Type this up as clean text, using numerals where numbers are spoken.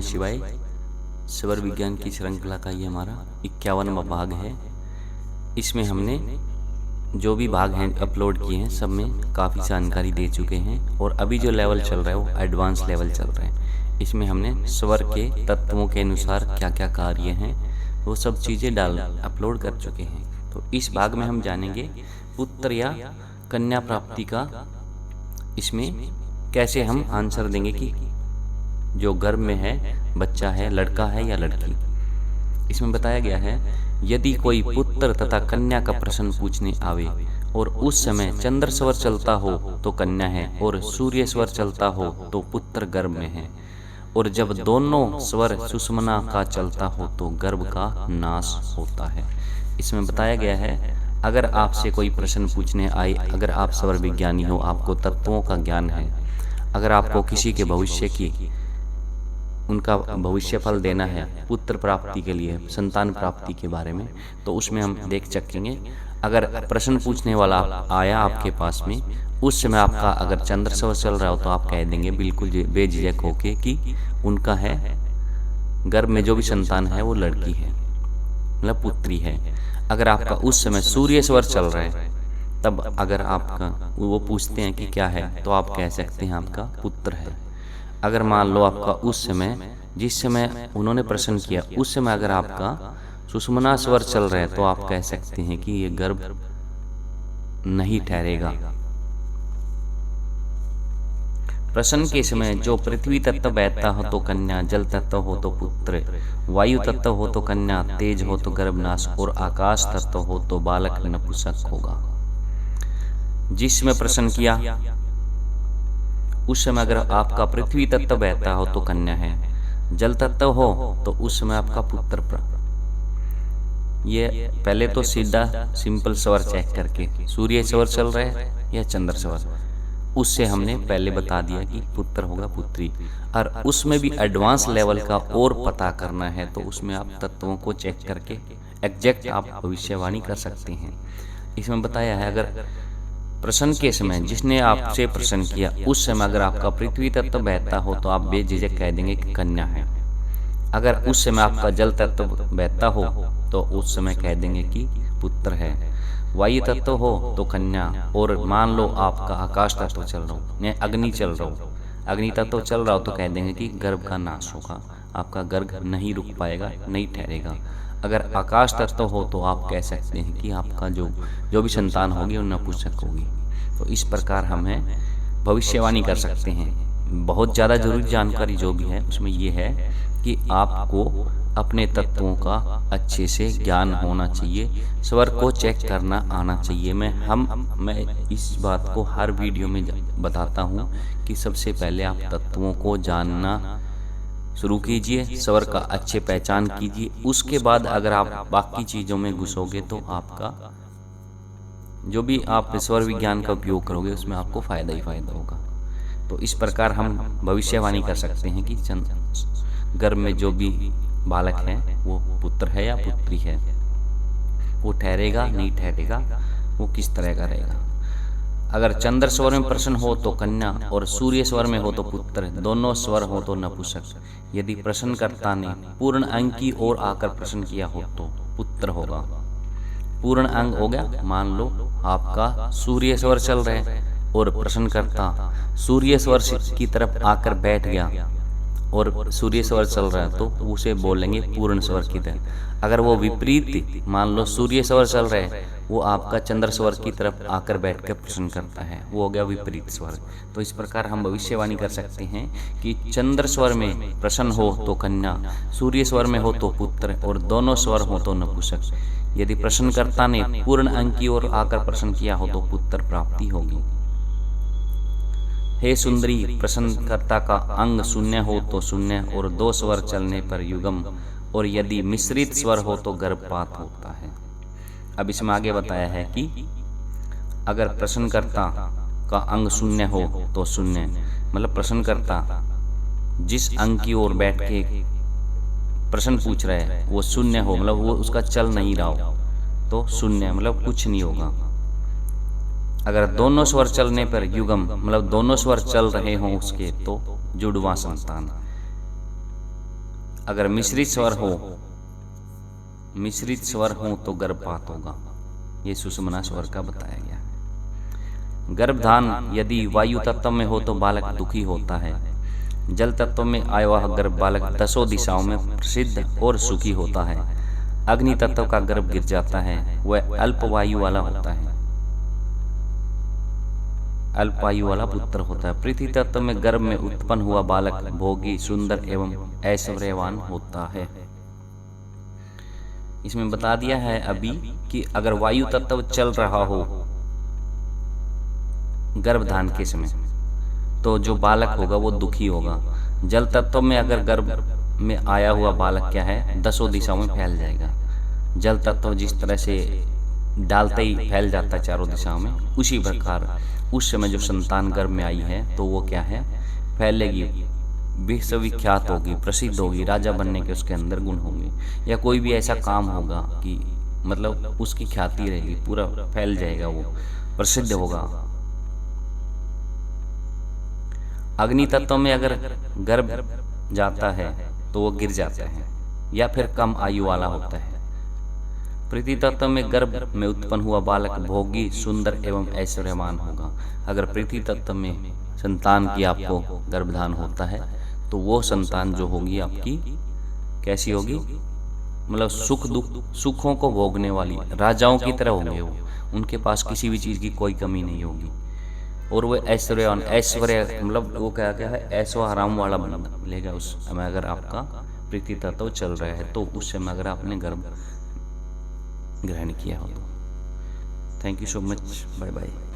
शिवाय। स्वर विज्ञान की श्रृंखला का ये हमारा 51वां भाग है। इसमें हमने जो भी भाग हैं अपलोड किए हैं सब में काफ़ी जानकारी दे चुके हैं और अभी जो लेवल चल रहा है वो एडवांस लेवल चल रहा है। इसमें हमने स्वर के तत्वों के अनुसार क्या क्या कार्य हैं वो सब चीज़ें अपलोड कर चुके हैं। तो इस भाग में हम जानेंगे पुत्र या कन्या प्राप्ति का। इसमें कैसे हम आंसर देंगे कि जो गर्भ में है बच्चा है लड़का है या लड़की। इसमें बताया गया है यदि कोई पुत्र तथा कन्या का प्रश्न पूछने आवे और उस समय चंद्र स्वर चलता हो तो कन्या है और सूर्य स्वर चलता हो तो पुत्र गर्भ में है, और जब दोनों स्वर सुषुम्ना का चलता हो तो गर्भ का नाश होता है। इसमें बताया गया है अगर आपसे कोई प्रश्न पूछने आए, अगर आप स्वर विज्ञानी हो, आपको तत्वों का ज्ञान है, अगर आपको किसी के भविष्य की उनका भविष्य फल देना है पुत्र प्राप्ति के लिए, संतान प्राप्ति के बारे में, तो उसमें हम देख सकेंगे। अगर प्रश्न पूछने वाला आया आपके पास में, उस समय आपका अगर चंद्र स्वर चल रहा हो तो आप कह देंगे बिल्कुल बेझिझक होके कि उनका है गर्भ में जो भी संतान है वो लड़की है, मतलब पुत्री है। अगर आपका उस समय सूर्य स्वर चल रहा है तब अगर आपका वो पूछते हैं कि क्या है तो आप कह सकते हैं आपका पुत्र है। अगर मान लो आपका उस समय जिस समय उन्होंने प्रश्न किया उस समय अगर आपका सुषुम्ना स्वर चल रहा है तो आप कह सकते हैं कि ये गर्भ नहीं ठहरेगा। प्रश्न के समय जो पृथ्वी तत्व बहता हो तो कन्या, जल तत्व हो तो पुत्र, वायु तत्व हो तो कन्या, तेज हो तो गर्भनाश और आकाश तत्व हो तो बालक नपुंसक होगा। जिसमें प्रश्न किया उस समय अगर आपका पृथ्वी तत्व बहता हो तो कन्या है, जल तत्व हो तो उस समय आपका पुत्र। ये पहले तो सीधा सिंपल स्वर चेक करके सूर्य स्वर चल रहा है या चंद्र स्वर, उससे हमने पहले बता दिया कि पुत्र होगा पुत्री। और उसमें भी एडवांस लेवल का और पता करना है तो उसमें आप तत्वों को चेक करके एग्जैक्ट आप भविष्यवाणी कर सकते हैं। इसमें बताया है अगर प्रश्न के समय जिसने आपसे प्रश्न किया उस समय अगर आपका पृथ्वी तत्व बहता हो तो आप बेझिझक कह देंगे कि कन्या है। अगर उस समय आपका जल तत्व बहता हो तो उस समय कह देंगे कि पुत्र है। वायु तत्व हो तो कन्या, और मान लो आपका आकाश तत्व चल रहा हो या अग्नि चल रहा हो, अग्नि तत्व चल रहा हो तो कह देंगे कि गर्भ का नाश होगा, आपका गर्भ नहीं रुक पाएगा, नहीं ठहरेगा। अगर आकाश तत्व हो तो आप कह सकते हैं कि आपका जो भी संतान होगी वो नपुंसक होगी। तो इस प्रकार हमें भविष्यवाणी कर सकते हैं। बहुत ज़्यादा जरूरी जानकारी जो भी है उसमें ये है कि आपको अपने तत्वों का अच्छे से ज्ञान होना चाहिए, स्वर को चेक करना आना चाहिए। मैं इस बात को हर वीडियो में बताता हूँ कि सबसे पहले आप तत्वों को जानना शुरू कीजिए, स्वर का अच्छे पहचान कीजिए। उसके बाद अगर आप बाकी चीज़ों में घुसोगे तो आपका जो भी आप स्वर विज्ञान का उपयोग करोगे उसमें आपको फ़ायदा ही फ़ायदा होगा। तो इस प्रकार हम भविष्यवाणी कर सकते हैं कि गर्भ में जो भी बालक है वो पुत्र है या पुत्री है, वो ठहरेगा नहीं ठहरेगा, वो किस तरह का रहेगा। अगर चंद्र स्वर में प्रश्न हो तो कन्या और सूर्य स्वर में हो तो पुत्र, दोनों स्वर हो तो नपुंसक। यदि प्रश्नकर्ता ने पूर्ण अंक की ओर आकर प्रश्न किया हो तो पुत्र होगा। पूर्ण अंग हो गया, मान लो आपका सूर्य स्वर चल रहा है और प्रश्नकर्ता सूर्य स्वर की तरफ आकर बैठ गया और सूर्य स्वर चल रहा है तो उसे बोलेंगे पूर्ण स्वर की तरफ। अगर वो विपरीत, मान लो सूर्य स्वर चल रहा है, वो आपका चंद्र स्वर की तरफ आकर बैठकर प्रश्न करता है, वो हो गया विपरीत स्वर। तो इस प्रकार हम भविष्यवाणी कर सकते हैं कि चंद्र स्वर में प्रश्न हो तो कन्या, सूर्य स्वर में हो तो पुत्र और दोनों स्वर हो तो नपुंसक। यदि प्रश्नकर्ता ने पूर्ण अंक की ओर आकर प्रश्न किया हो तो पुत्र प्राप्ति होगी। हे सुंदरी, प्रश्नकर्ता का अंग शून्य हो तो शून्य और दो स्वर चलने पर युगम, और यदि मिश्रित स्वर हो तो गर्भपात होता है। अब इसमें आगे बताया है कि अगर प्रश्नकर्ता का अंग शून्य हो तो शून्य, मतलब प्रश्नकर्ता जिस अंग की ओर बैठ के प्रश्न पूछ रहा है वो शून्य हो, मतलब वो उसका चल नहीं रहा हो तो शून्य, मतलब कुछ नहीं होगा। अगर दोनों स्वर चलने पर युगम, मतलब दोनों स्वर चल रहे हों उसके, तो जुड़वा संतान। अगर मिश्रित स्वर हो तो गर्भपात होगा। ये सुषुम्ना स्वर का बताया गया है। गर्भधान यदि वायु तत्व में हो तो बालक दुखी होता है। जल तत्व में आया हुआ गर्भ बालक 10 दिशाओं में प्रसिद्ध और सुखी होता है। अग्नि तत्व का गर्भ गिर जाता है, वह अल्प वायु वाला होता है, अल्प वायु वाला पुत्र होता है। पृथ्वी तत्व में गर्भ में उत्पन्न हुआ बालक भोगी, सुंदर एवं ऐश्वर्यवान होता है। इसमें बता दिया है अभी कि अगर वायु तत्व चल रहा हो गर्भधान के समय तो जो बालक होगा वो दुखी होगा। जल तत्व में अगर गर्भ में आया हुआ बालक क्या है 10 दिशाओं में फैल जाएगा। जल तत्व जिस तरह से डालते ही फैल जाता है चारों दिशाओं में, उसी प्रकार उस समय जो संतान गर्भ में आई है तो वो क्या है फैलेगी, विश्वविख्यात होगी, प्रसिद्ध होगी, राजा बनने के उसके अंदर गुण होंगे, या कोई भी ऐसा काम होगा कि मतलब उसकी ख्याति रहेगी, पूरा फैल जाएगा, वो प्रसिद्ध होगा। अग्नि तत्व में अगर गर्भ जाता है तो वो गिर जाता है या फिर कम आयु वाला होता है। पृथ्वी तत्व में गर्भ में उत्पन्न हुआ बालक भोगी, सुंदर एवं ऐश्वर्यवान होगा। अगर पृथ्वी तत्व में संतान की आपको गर्भधान होता है तो वो संतान जो होगी आपकी कैसी होगी, मतलब सुख दुख सुखों को भोगने वाली, राजाओं की तरह होंगे वो, उनके पास किसी भी चीज़ की कोई कमी नहीं होगी। और वो ऐश्वर्यवान, ऐश्वर्य मतलब वो क्या क्या है ऐश्वर्य आराम वाला मिलेगा उस समय अगर आपका पृथ्वी तत्व चल रहा है तो उस समय अगर आपने गर्भ ग्रहण किया हो तो। Thank you so much, bye bye.